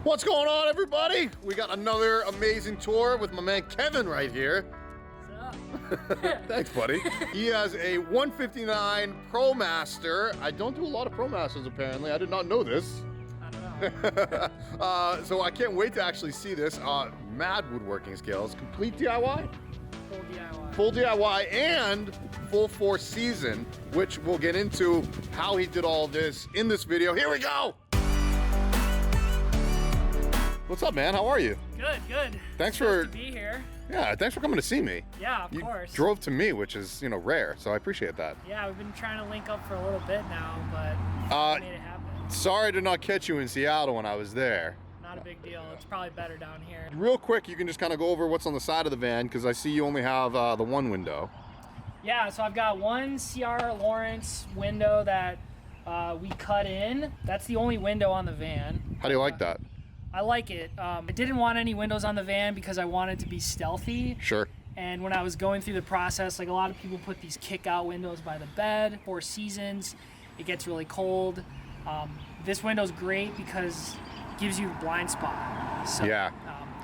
What's going on, everybody? We got another amazing tour with my man Kevin right here. What's up? Thanks, buddy. He has a 159 Promaster. I don't do a lot of Promasters, apparently. I did not know this. I don't know. So I can't wait to actually see this. Mad woodworking skills, complete DIY? Full DIY. Full DIY and full 4-season, which we'll get into how he did all this in this video. Here we go! What's up, man? How are you? Good, good. Thanks Supposed for to be here. Yeah, thanks for coming to see me. Yeah, of You course. drove to me, which is, rare, so I appreciate that. Yeah, we've been trying to link up for a little bit now, but we made it happen. Sorry I did not catch you in Seattle when I was there. Not a big deal. It's probably better down here. Real quick, you can just kind of go over what's on the side of the van, because I see you only have the one window. Yeah, so I've got one CR Lawrence window that we cut in. That's the only window on the van. How do you like that? I like it. I didn't want any windows on the van because I wanted to be stealthy. Sure. And when I was going through the process, like a lot of people put these kick-out windows by the bed, 4 seasons. It gets really cold. This window's great because it gives you the blind spot. So, Yeah.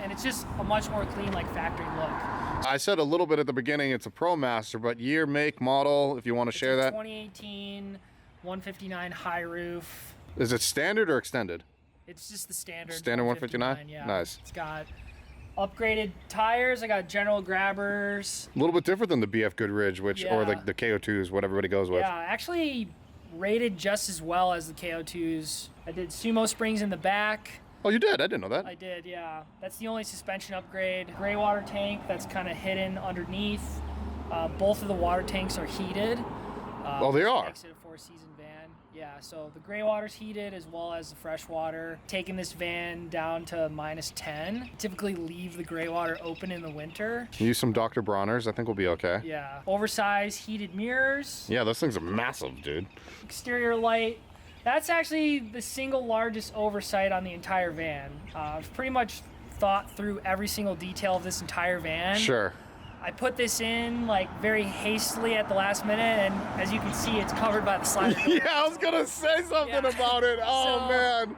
And it's just a much more clean, like factory look. I said a little bit at the beginning, it's a Promaster, but year, make, model, if you want to share that. 2018 159 high roof. Is it standard or extended? It's just the standard. Standard 159? Yeah. Nice. It's got upgraded tires. I got general grabbers. A little bit different than the BF Goodridge, which or Yeah. the KO2s, what everybody goes with. Yeah, actually rated just as well as the KO2s. I did sumo springs in the back. Oh, you did? I didn't know that. I did, yeah. That's the only suspension upgrade. Gray water tank that's kind of hidden underneath. Both of the water tanks are heated. Oh, they are? Makes it a 4-season van. Yeah, so the gray water's heated as well as the fresh water. Taking this van down to -10. Typically leave the gray water open in the winter. Use some Dr. Bronner's, I think we'll be okay. Yeah. Oversized heated mirrors. Yeah, those things are massive, dude. Exterior light. That's actually the single largest oversight on the entire van. I've pretty much thought through every single detail of this entire van. Sure. I put this in like very hastily at the last minute, and as you can see, it's covered by the slider door. Yeah, I was gonna say something about it. Oh, So, man.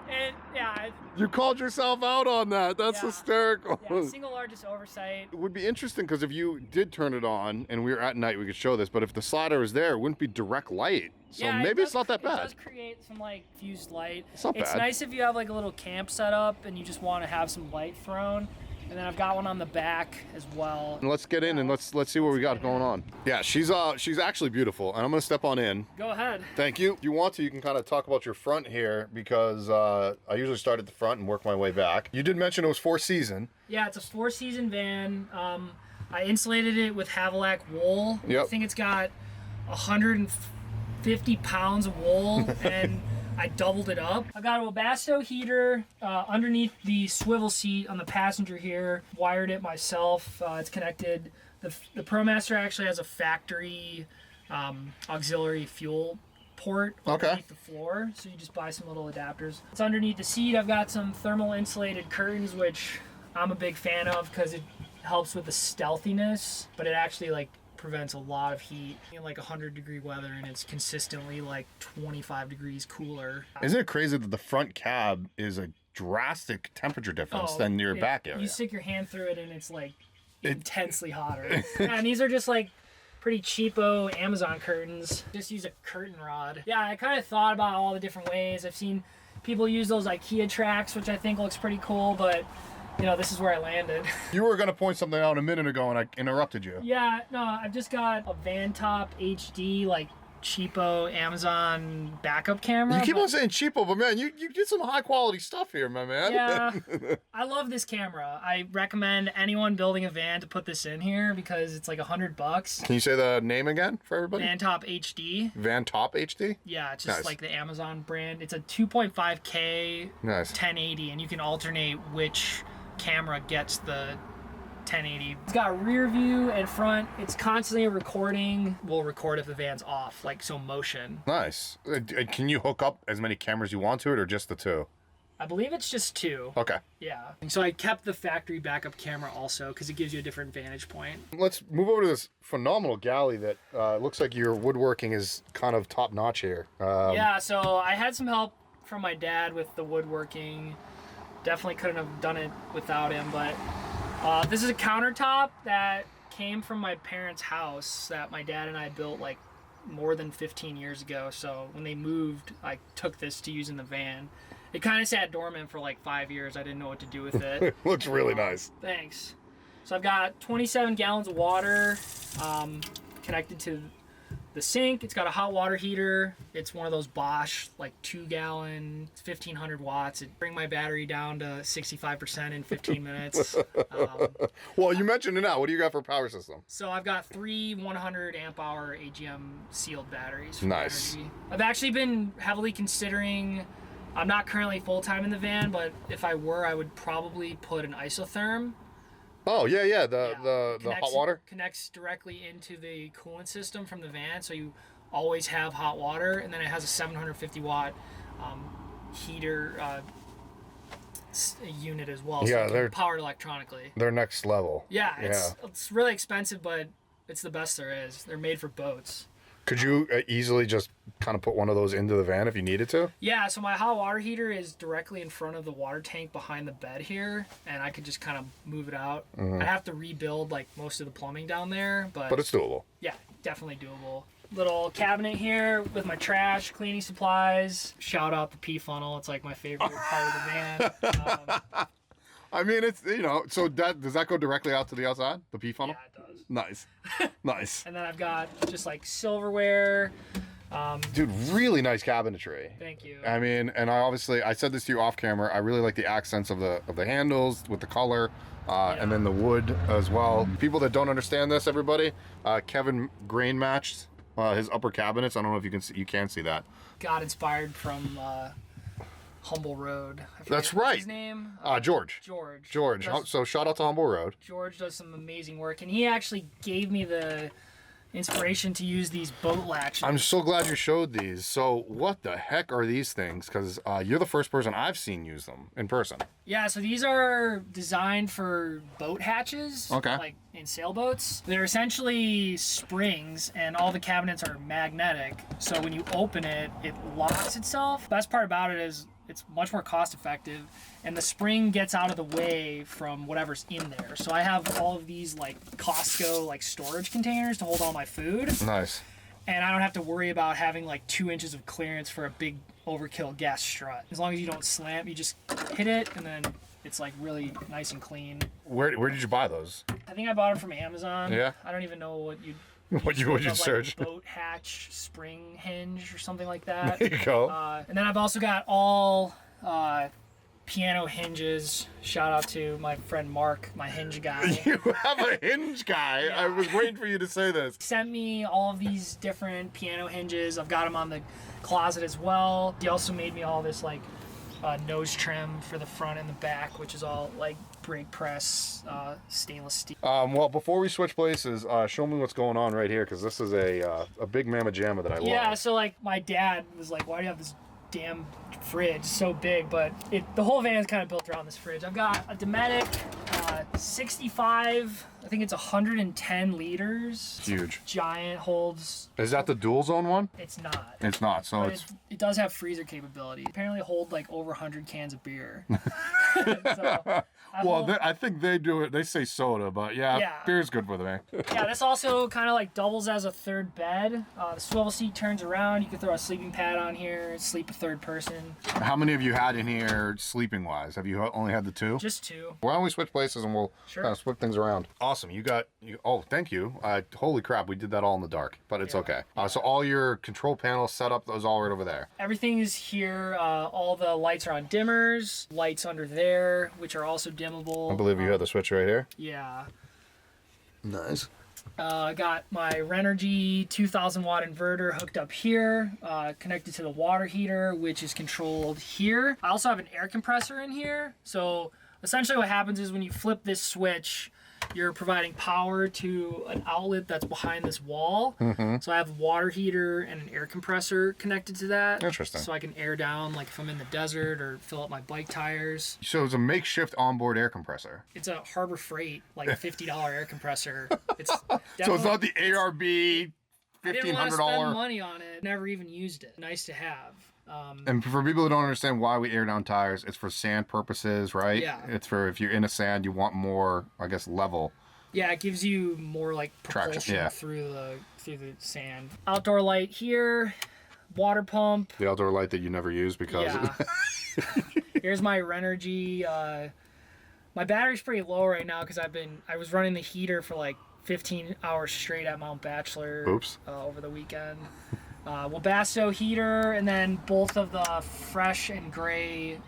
Yeah. You called yourself out on that. That's Yeah. hysterical. Yeah, single largest oversight. It would be interesting because if you did turn it on and we were at night, we could show this, but if the slider was there, it wouldn't be direct light. So Yeah, maybe it's not that It bad. does create some like fused light. It's not bad. Nice if you have like a little camp set up and you just want to have some light thrown. And then I've got one on the back as well. And let's get in and let's see what we got going on. Yeah, she's actually beautiful, and I'm gonna step on in. Go ahead. Thank you. If you want to, you can kind of talk about your front here because I usually start at the front and work my way back. You did mention it was 4-season. Yeah, it's a 4-season van. I insulated it with Havelock wool. Yep. I think it's got 150 pounds of wool, and I doubled it up. I've got a Webasto heater underneath the swivel seat on the passenger here. Wired it myself. It's connected. The Promaster actually has a factory auxiliary fuel port underneath the floor, so you just buy some little adapters. It's underneath the seat. I've got some thermal insulated curtains, which I'm a big fan of because it helps with the stealthiness, but it actually like prevents a lot of heat in like 100-degree weather, and it's consistently like 25 degrees cooler. Isn't it crazy that the front cab is a drastic temperature difference than your back area? You stick your hand through it and it's like intensely hotter. Yeah, and these are just like pretty cheapo Amazon curtains. Just use a curtain rod. Yeah, I kind of thought about all the different ways. I've seen people use those IKEA tracks, which I think looks pretty cool, but this is where I landed. You were gonna point something out a minute ago and I interrupted you. Yeah, no, I've just got a Vantop HD, like cheapo Amazon backup camera. You keep on saying cheapo, but man, you did some high quality stuff here, my man. Yeah, I love this camera. I recommend anyone building a van to put this in here because it's like $100. Can you say the name again for everybody? Vantop HD. Vantop HD? Yeah, it's just Nice. like the Amazon brand. It's a 2.5K Nice. 1080, and you can alternate which camera gets the 1080. It's got rear view and front. It's constantly recording. We'll record if the van's off, like so motion. Nice. Can you hook up as many cameras you want to it or just the 2? I believe it's just 2. Okay. Yeah. And so I kept the factory backup camera also because it gives you a different vantage point. Let's move over to this phenomenal galley that looks like your woodworking is kind of top notch here. Yeah, so I had some help from my dad with the woodworking. definitely couldn't have done it without him. But this is a countertop that came from my parents' house that my dad and I built like more than 15 years ago. So when they moved, I took this to use in the van. It kind of sat dormant for like 5 years. I didn't know what to do with it. Looks really nice. Thanks. So I've got 27 gallons of water connected to the sink. It's got a hot water heater. It's one of those Bosch, like 2-gallon, 1500 watts. It bring my battery down to 65% in 15 minutes. Well, you mentioned it now. What do you got for power system? So I've got 3 100 amp hour AGM sealed batteries. Nice. Energy. I've actually been heavily considering, I'm not currently full-time in the van, but if I were, I would probably put an isotherm. Oh, yeah. The hot water? Connects directly into the coolant system from the van, so you always have hot water. And then it has a 750 watt heater unit as well. Yeah, so they're powered electronically. They're next level. Yeah, it's really expensive, but it's the best there is. They're made for boats. Could you easily just kind of put one of those into the van if you needed to? Yeah, so my hot water heater is directly in front of the water tank behind the bed here, and I could just kind of move it out. I have to rebuild like most of the plumbing down there, but But it's doable. yeah, definitely doable. Little cabinet here with my trash, cleaning supplies. Shout out the pee funnel. It's like my favorite part of the van. I mean, it's, so does that go directly out to the outside, the pee funnel? Yeah, it does. Nice. Nice. And then I've got just like silverware. Dude, really nice cabinetry. Thank you. I mean, and I said this to you off camera, I really like the accents of the handles with the color, and then the wood as well. People that don't understand this, everybody, Kevin grain matched his upper cabinets. I don't know if you can see that. Got inspired from Humble Road. That's right. His name? George. George. So shout out to Humble Road. George does some amazing work, and he actually gave me the inspiration to use these boat latches. I'm so glad you showed these. So what the heck are these things? Because you're the first person I've seen use them in person. Yeah, so these are designed for boat hatches, Okay. like in sailboats. They're essentially springs, and all the cabinets are magnetic. So when you open it, it locks itself. Best part about it is it's much more cost effective, and the spring gets out of the way from whatever's in there. So I have all of these like Costco like storage containers to hold all my food. Nice. And I don't have to worry about having like 2 inches of clearance for a big overkill gas strut. As long as you don't slam, you just hit it, and then it's like really nice and clean. Where did you buy those? I think I bought them from Amazon. Yeah. I don't even know what you'd What you search? Like boat hatch spring hinge or something like that. There you go. And then I've also got all piano hinges. Shout out to my friend Mark, my hinge guy. You have a hinge guy. Yeah. I was waiting for you to say this. Sent me all of these different piano hinges. I've got them on the closet as well. He also made me all this like nose trim for the front and the back, which is all like brake press stainless steel. Well, before we switch places, show me what's going on right here, because this is a big mamma jamma that I love. Yeah, so like my dad was like, why do you have this damn fridge? It's so big, but the whole van is kind of built around this fridge. I've got a Dometic 65, I think it's 110 liters. Huge. Giant, holds. Is that the dual zone one? It's not. It's not, so But it's... it does have freezer capability. Apparently hold like over 100 cans of beer. So, I think they do it. They say soda, but yeah. Beer's good for them. Yeah, this also kind of like doubles as a third bed. The swivel seat turns around. You can throw a sleeping pad on here, sleep a third person. How many have you had in here sleeping wise? Have you only had the two? Just two. Why don't we switch places and we'll Sure. kind of switch things around. Awesome. Oh, thank you. Holy crap, we did that all in the dark, but it's okay. So all your control panels set up, those all right over there. Everything is here. All the lights are on dimmers. Lights under there, which are also dimmable. I believe you have the switch right here. Yeah. Nice. I got my Renergy 2000 watt inverter hooked up here, connected to the water heater, which is controlled here. I also have an air compressor in here. So essentially what happens is when you flip this switch, you're providing power to an outlet that's behind this wall. So I have a water heater and an air compressor connected to that. Interesting. So I can air down like if I'm in the desert or fill up my bike tires. So it's a makeshift onboard air compressor. It's a Harbor Freight, like $50 air compressor. It's So it's not the ARB I didn't want to spend $1,500. money on it. Never even used it. Nice to have. And for people who don't understand why we air down tires, it's for sand purposes, right? Yeah. It's for if you're in a sand, you want more, I guess, level. Yeah, it gives you more like propulsion Traction, yeah. through the sand. Outdoor light here, water pump. The outdoor light that you never use because... Yeah. Here's my Renergy. My battery's pretty low right now because I was running the heater for like 15 hours straight at Mount Bachelor. Oops. Over the weekend. Webasto heater, and then both of the Fresh and Gray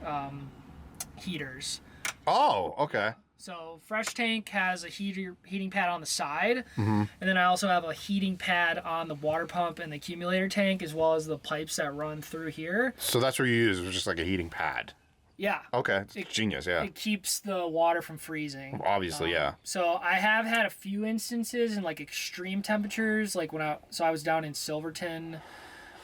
heaters. Oh, okay. So Fresh Tank has a heating pad on the side, and then I also have a heating pad on the water pump and the accumulator tank, as well as the pipes that run through here. So that's what you use, just like a heating pad. Yeah. Okay, it's genius, yeah. It keeps the water from freezing. Obviously, yeah. So I have had a few instances in like extreme temperatures, like I was down in Silverton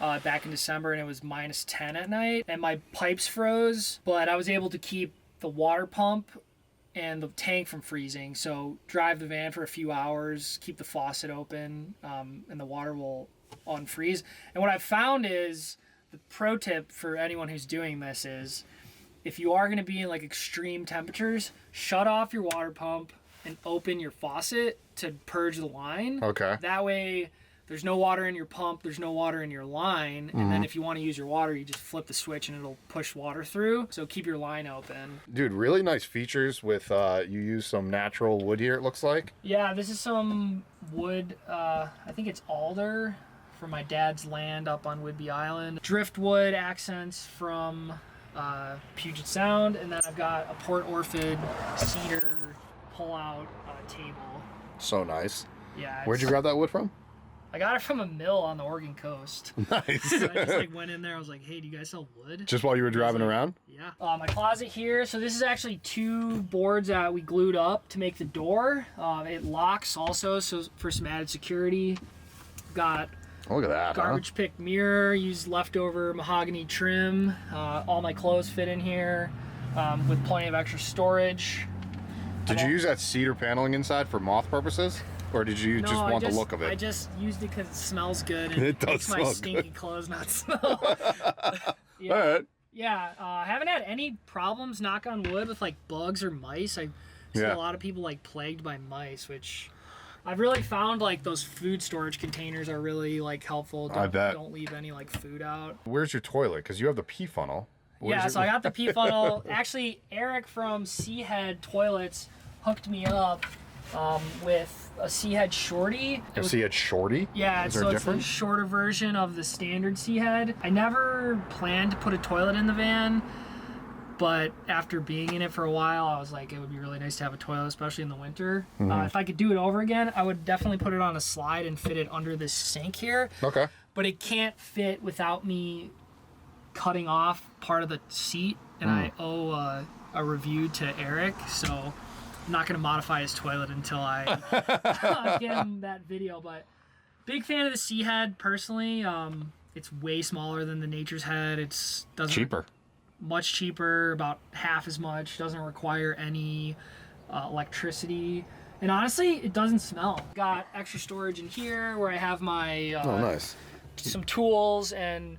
back in December, and it was -10 at night, and my pipes froze, but I was able to keep the water pump and the tank from freezing. So drive the van for a few hours, keep the faucet open, and the water will unfreeze. And what I've found is, the pro tip for anyone who's doing this is, if you are going to be in like extreme temperatures, shut off your water pump and open your faucet to purge the line. Okay. That way there's no water in your pump, there's no water in your line, and then if you want to use your water, you just flip the switch and it'll push water through. So keep your line open. Dude, really nice features with, you use some natural wood here, it looks like. Yeah, this is some wood, I think it's alder from my dad's land up on Whidbey Island. Driftwood accents from Puget Sound, and then I've got a Port Orford cedar pull-out table. So nice. Yeah. Where'd you grab that wood from? I got it from a mill on the Oregon coast. Nice. So I just like went in there. I was like, "Hey, do you guys sell wood?" Just while you were driving around? Yeah. My closet here. So this is actually 2 boards that we glued up to make the door. It locks also, so for some added security. Got Look at that, garbage pick mirror, used leftover mahogany trim. All my clothes fit in here with plenty of extra storage. Did you use that cedar paneling inside for moth purposes? Or did you just want the look of it? I just used it because it smells good and It does makes my smell stinky good. clothes not smell. Yeah. All right. Yeah, I haven't had any problems, knock on wood, with like bugs or mice. I see a lot of people like plagued by mice, which I've really found like those food storage containers are really like helpful. I bet. Don't leave any like food out. Where's your toilet? Because you have the pee funnel. So I got the pee funnel. Actually, Eric from Seahead Toilets hooked me up with a Seahead Shorty. A Seahead Shorty? Yeah, Is there so a it's the difference? shorter version of the standard Seahead. I never planned to put a toilet in the van, but after being in it for a while, I was like, it would be really nice to have a toilet, especially in the winter. If I could do it over again, I would definitely put it on a slide and fit it under this sink here. Okay. But it can't fit without me cutting off part of the seat, and I owe a review to Eric, so I'm not going to modify his toilet until I get him that video. But big fan of the Seahead personally. It's way smaller than the Nature's Head. It's Cheaper. Much cheaper, about half as much. Doesn't require any electricity, and honestly, it doesn't smell. Got extra storage in here where I have my Oh, nice. some tools, and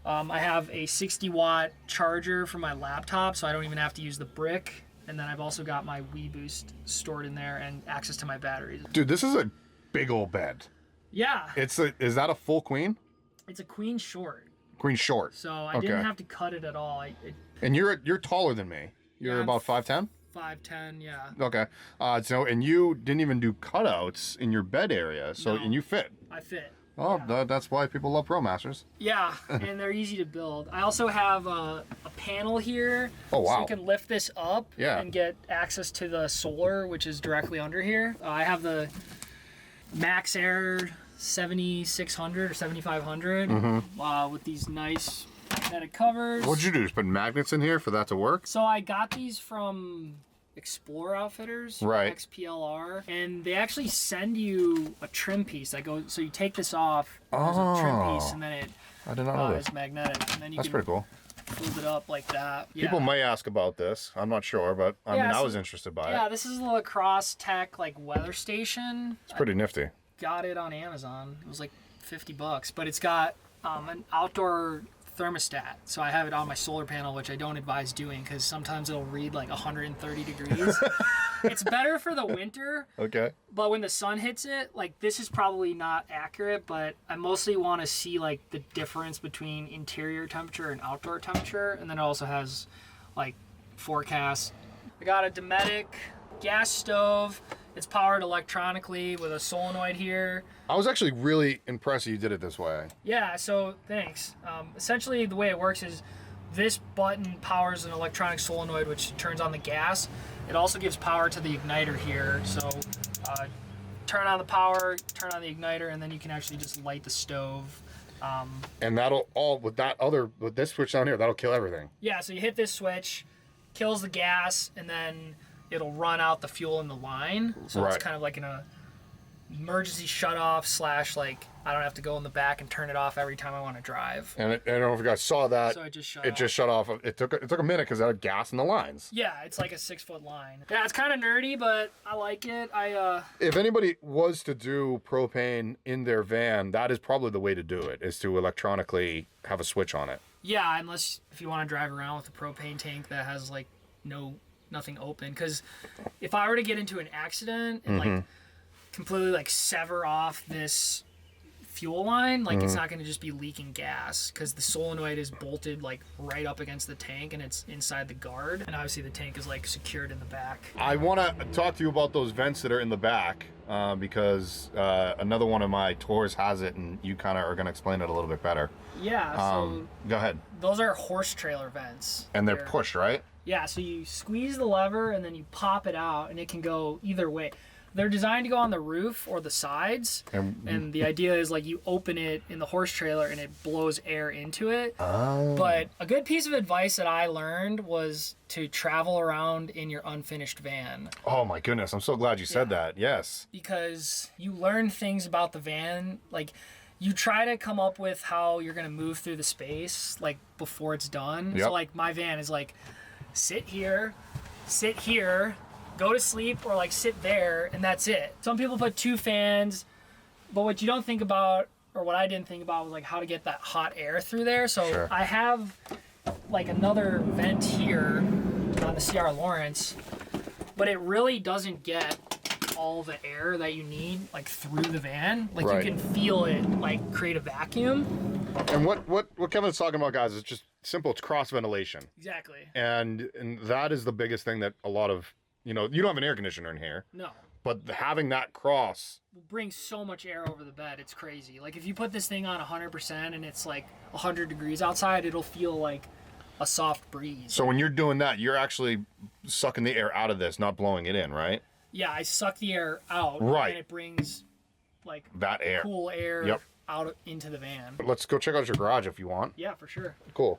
I have a 60-watt charger for my laptop, so I don't even have to use the brick. And then I've also got my Wii Boost stored in there and access to my batteries. Dude, this is a big old bed. Yeah, Is that a full queen? it's a queen short, Queen short. so I didn't have to cut it at all. And you're taller than me. You're I'm about 5'10"? 5'10", yeah. Okay. So and you didn't even do cutouts in your bed area. So No. and you fit. I fit. Oh, that's why people love Promasters. Yeah, and they're easy to build. I also have a panel here. Oh, wow. So you can lift this up Yeah. and get access to the solar, which is directly under here. I have the Max Air 7600 or 7500 with these nice magnetic covers. What'd you do? Just put magnets in here for that to work? So I got these from Explorer Outfitters, Right. XPLR, and they actually send you a trim piece that goes. So you take this off, there's a trim piece, and then it I did not know this. is magnetic, and then you That's can pretty cool. fold it up like that. Yeah. People may ask about this. I'm not sure, but I Yeah, mean, I so- was interested by Yeah, it. this is a Lacrosse Tech like weather station. It's pretty nifty. Got it on Amazon. It was like $50, but it's got an outdoor thermostat. So I have it on my solar panel, which I don't advise doing because sometimes it'll read like 130 degrees. It's better for the winter. Okay. But when the sun hits it, like this is probably not accurate, but I mostly want to see like the difference between interior temperature and outdoor temperature. And then it also has like forecast. I got a Dometic gas stove. It's powered electronically with a solenoid here. I was actually really impressed you did it this way. Yeah, so thanks. Essentially the way it works is this button powers an electronic solenoid which turns on the gas. It also gives power to the igniter here. So turn on the power, turn on the igniter, and then you can actually just light the stove. And that'll all, with this switch down here, that'll kill everything. Yeah, so you hit this switch, kills the gas, and then it'll run out the fuel in the line. So Right. it's kind of like an emergency shut off / like I don't have to go in the back and turn it off every time I want to drive. And I don't know if you guys saw that. So it just shut It off. just shut off. It took a minute because it had gas in the lines. Yeah, it's like a 6-foot line. Yeah, it's kind of nerdy, but I like it. If anybody was to do propane in their van, that is probably the way to do it, is to electronically have a switch on it. Yeah, unless if you want to drive around with a propane tank that has like nothing open. Because if I were to get into an accident and like completely like sever off this fuel line, like it's not going to just be leaking gas because the solenoid is bolted like right up against the tank and it's inside the guard, and obviously the tank is like secured in the back. I want to talk to you about those vents that are in the back because another one of my tours has it, and you kind of are going to explain it a little bit better. Yeah, so Go ahead. those are horse trailer vents. And they're pushed, right? Yeah, so you squeeze the lever and then you pop it out, and it can go either way. They're designed to go on the roof or the sides, and the idea is like you open it in the horse trailer and it blows air into it. Oh. But a good piece of advice that I learned was to travel around in your unfinished van. Oh my goodness, I'm so glad you said that. Yes. Because you learn things about the van, like you try to come up with how you're going to move through the space like before it's done. Yep. So like my van is like sit here, go to sleep, or like sit there, and that's it. Some people put 2 fans, but what you don't think about, or what I didn't think about, was like how to get that hot air through there. So Sure. I have like another vent here on the CR Lawrence, but it really doesn't get all the air that you need like through the van. Like Right. you can feel it like create a vacuum. And what Kevin's talking about, guys, is just simple. It's cross ventilation. Exactly. And that is the biggest thing that a lot of, you don't have an air conditioner in here, No. but having that cross. Brings so much air over the bed. It's crazy. Like if you put this thing on 100% and it's like 100 degrees outside, it'll feel like a soft breeze. So when you're doing that, you're actually sucking the air out of this, not blowing it in, right? Yeah, I suck the air out, Right. and it brings like That air. cool air Yep. out into the van. Let's go check out your garage if you want. Yeah, for sure. Cool.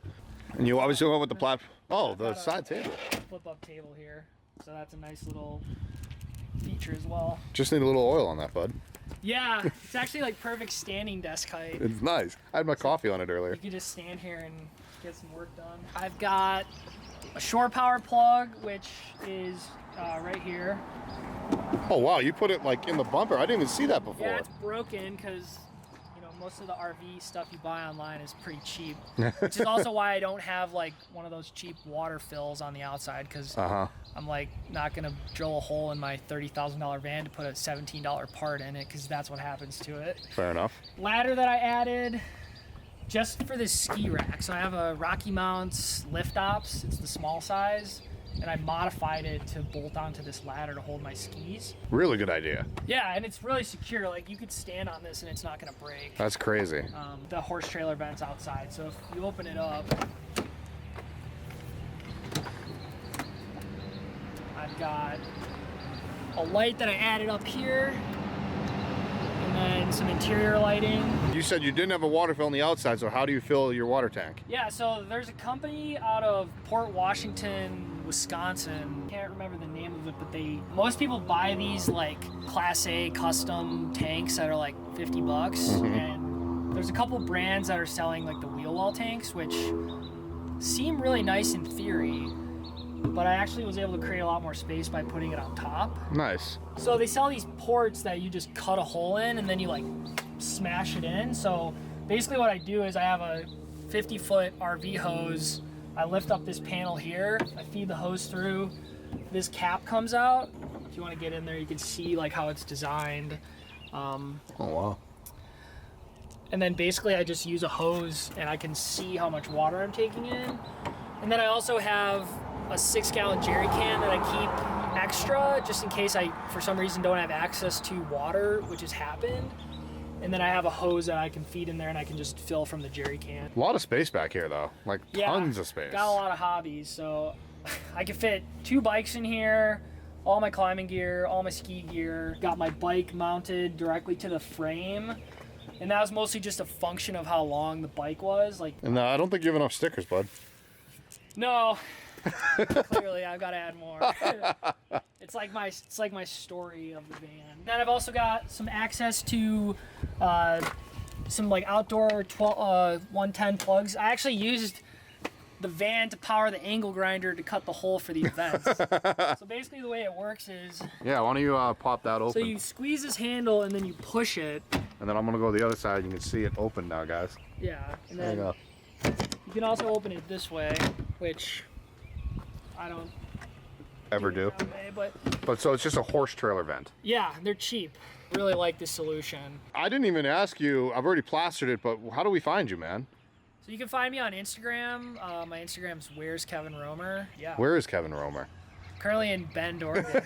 And you obviously went with the plat. Oh, the got a- side table. Flip up table here, so that's a nice little feature as well. Just need a little oil on that, bud. Yeah, it's actually like perfect standing desk height. It's nice. I had my coffee on it earlier. You could just stand here and get some work done. I've got a shore power plug, which is right here. Oh wow, you put it like in the bumper. I didn't even see that before. Yeah, it's broken because most of the RV stuff you buy online is pretty cheap, which is also why I don't have like one of those cheap water fills on the outside, because I'm like not gonna drill a hole in my $30,000 van to put a $17 part in it, because that's what happens to it. Fair enough. Ladder that I added just for this ski rack. So I have a Rocky Mounts lift ops. It's the small size, and I modified it to bolt onto this ladder to hold my skis. Really good idea. Yeah, and it's really secure. Like you could stand on this and it's not gonna break. That's crazy. The horse trailer vent's outside, so if you open it up, I've got a light that I added up here, and then some interior lighting. You said you didn't have a water fill on the outside, so how do you fill your water tank? Yeah, so there's a company out of Port Washington, Wisconsin. Can't remember the name of it, but most people buy these like Class A custom tanks that are like 50 bucks. And there's a couple brands that are selling like the wheel well tanks, which seem really nice in theory, but I actually was able to create a lot more space by putting it on top. Nice. So they sell these ports that you just cut a hole in and then you like smash it in. So basically what I do is I have a 50-foot RV hose. I lift up this panel here. I feed the hose through. This cap comes out. If you want to get in there, you can see like how it's designed. Oh wow. And then basically I just use a hose and I can see how much water I'm taking in. And then I also have a 6-gallon jerry can that I keep extra just in case I, for some reason, don't have access to water, which has happened. And then I have a hose that I can feed in there and I can just fill from the jerry can. A lot of space back here though, like tons of space. Got a lot of hobbies, so I can fit 2 bikes in here, all my climbing gear, all my ski gear. Got my bike mounted directly to the frame. And that was mostly just a function of how long the bike was. Like, And I don't think you have enough stickers, bud. no, clearly I've got to add more. It's like my story of the van. Then I've also got some access to some like outdoor 110 plugs. I actually used the van to power the angle grinder to cut the hole for the events. So basically the way it works is, Yeah, why don't you pop that open? so you squeeze this handle and then you push it. And then I'm gonna go to the other side. You can see it open now, guys. Yeah, and There you then go. you can also open it this way, which I don't Ever do. that way, but But so it's just a horse trailer vent. yeah, they're cheap. Really like this solution. I didn't even ask you. I've already plastered it, but how do we find you, man? So you can find me on Instagram. My Instagram's Where's Kevin Romer. Yeah. Where is Kevin Romer? Currently in Bend, Oregon.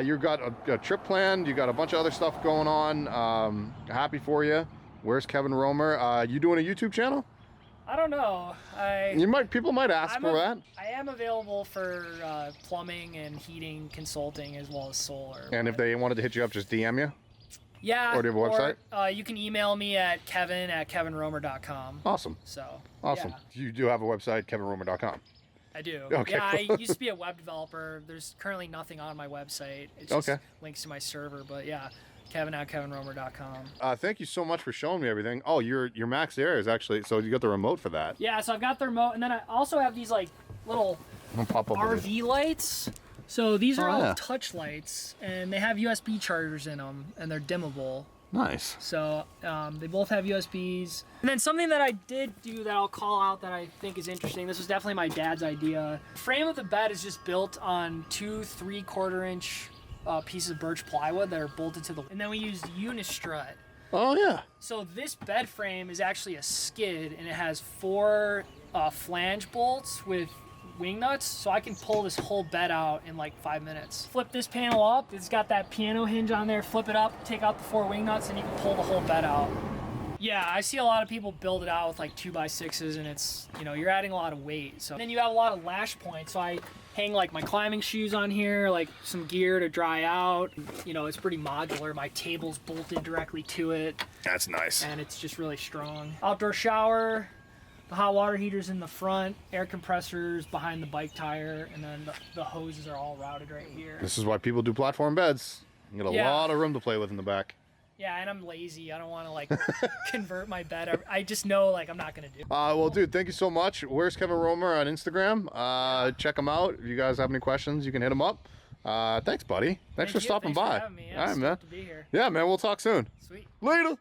You've got a trip planned. You got a bunch of other stuff going on. Happy for you. Where's Kevin Romer? You doing a YouTube channel? I don't know. People might ask for that. I am available for plumbing and heating consulting as well as solar. And if they wanted to hit you up, just DM you. Yeah. Or do you have a website? Or, you can email me at kevin@kevinromer.com. Awesome. So. Awesome. Yeah, You do have a website, kevinromer.com. I do. Okay, Yeah, cool. I used to be a web developer. There's currently nothing on my website. It's just links to my server. But yeah, kevin@kevinromer.com. Thank you so much for showing me everything. Oh, your Max Air is actually, so you got the remote for that. Yeah, so I've got the remote, and then I also have these like little I'll pop up with RV lights. So these are Oh, all yeah. touch lights, and they have USB chargers in them, and they're dimmable. Nice. So they both have USBs. And then something that I did do that I'll call out that I think is interesting. This was definitely my dad's idea. The frame of the bed is just built on 2 3/4-inch pieces of birch plywood that are bolted to the. And then we used Unistrut. Oh yeah. So this bed frame is actually a skid, and it has 4 flange bolts with wing nuts, so I can pull this whole bed out in like 5 minutes. Flip this panel up, it's got that piano hinge on there, flip it up, take out the 4 wing nuts, and you can pull the whole bed out. Yeah, I see a lot of people build it out with like 2x6s, and it's, you're adding a lot of weight. So then you have a lot of lash points, so I hang like my climbing shoes on here, like some gear to dry out. It's pretty modular. My table's bolted directly to it, That's nice. and it's just really strong. Outdoor shower. The hot water heater's in the front, air compressors behind the bike tire, and then the hoses are all routed right here. This is why people do platform beds. You get a lot of room to play with in the back. Yeah, and I'm lazy. I don't want to like convert my bed. I just know like I'm not gonna do. Well, dude, thank you so much. Where's Kevin Romer on Instagram? Check him out. If you guys have any questions, you can hit him up. Thanks, buddy. Thanks for stopping by. For having me. All right, man. To be here. Yeah, man. We'll talk soon. Sweet. Later.